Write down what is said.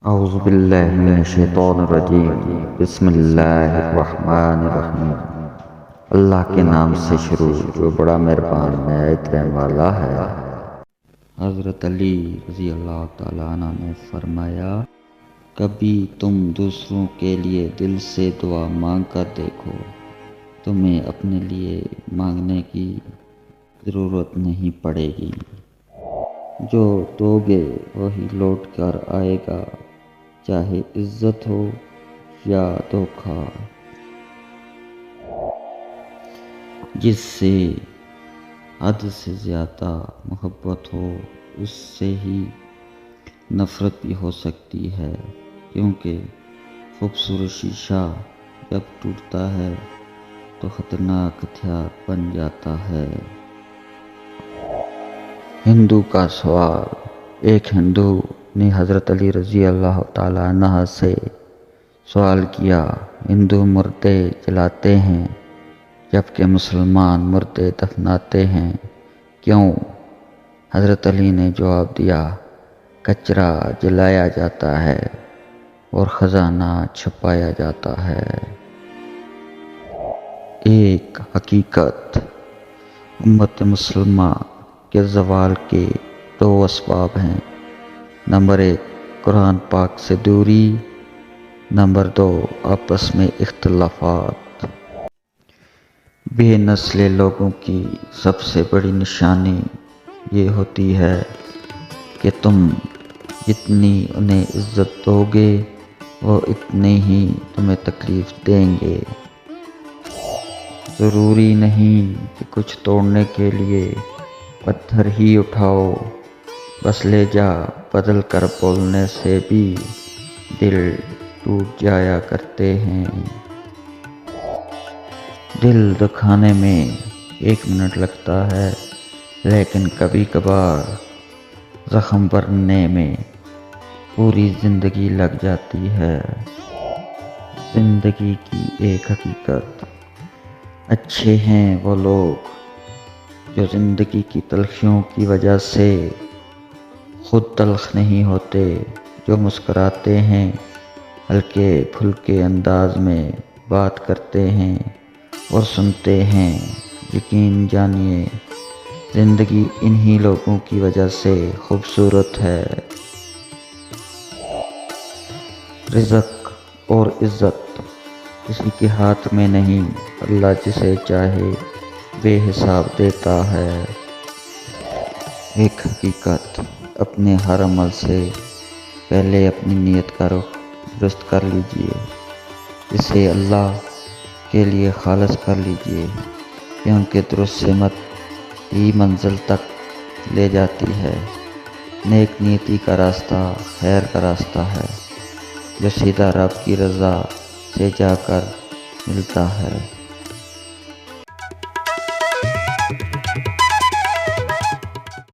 اعوذ باللہ من الشیطان الرجیم بسم اللہ الرحمن الرحیم۔ اللہ کے نام سے شروع جو بڑا مہربان نہایت رحم والا ہے۔ حضرت علی رضی اللہ تعالیٰ عنہ نے فرمایا، کبھی تم دوسروں کے لیے دل سے دعا مانگ کر دیکھو، تمہیں اپنے لیے مانگنے کی ضرورت نہیں پڑے گی۔ جو دو گے وہی لوٹ کر آئے گا، چاہے عزت ہو یا دھوکہ۔ جس سے حد سے زیادہ محبت ہو اس سے ہی نفرت بھی ہو سکتی ہے، کیونکہ خوبصورت شیشہ جب ٹوٹتا ہے تو خطرناک ہتھیار بن جاتا ہے۔ ہندو کا سوال۔ ایک ہندو نے حضرت علی رضی اللہ تعالیٰ عنہ سے سوال کیا، ہندو مردے جلاتے ہیں جبکہ مسلمان مردے دفناتے ہیں، کیوں؟ حضرت علی نے جواب دیا، کچرا جلایا جاتا ہے اور خزانہ چھپایا جاتا ہے۔ ایک حقیقت۔ امت مسلمہ کے زوال کے دو اسباب ہیں۔ نمبر 1 قرآن پاک سے دوری، نمبر 2 آپس میں اختلافات۔ بے نسل لوگوں کی سب سے بڑی نشانی یہ ہوتی ہے کہ تم جتنی انہیں عزت دو گے وہ اتنے ہی تمہیں تکلیف دیں گے۔ ضروری نہیں کہ کچھ توڑنے کے لیے پتھر ہی اٹھاؤ، بس لہجہ بدل کر بولنے سے بھی دل ٹوٹ جایا کرتے ہیں۔ دل دکھانے میں 1 منٹ لگتا ہے، لیکن کبھی کبھار زخم بھرنے میں پوری زندگی لگ جاتی ہے۔ زندگی کی ایک حقیقت۔ اچھے ہیں وہ لوگ جو زندگی کی تلخیوں کی وجہ سے خود تلخ نہیں ہوتے، جو مسکراتے ہیں، ہلکے پھلکے انداز میں بات کرتے ہیں اور سنتے ہیں۔ یقین جانیے زندگی انہی لوگوں کی وجہ سے خوبصورت ہے۔ رزق اور عزت کسی کے ہاتھ میں نہیں، اللہ جسے چاہے بے حساب دیتا ہے۔ ایک حقیقت۔ اپنے ہر عمل سے پہلے اپنی نیت کا رخ درست کر لیجئے، اسے اللہ کے لیے خالص کر لیجئے، کیونکہ درست سمت ہی منزل تک لے جاتی ہے۔ نیک نیتی کا راستہ خیر کا راستہ ہے، جو سیدھا رب کی رضا سے جا کر ملتا ہے۔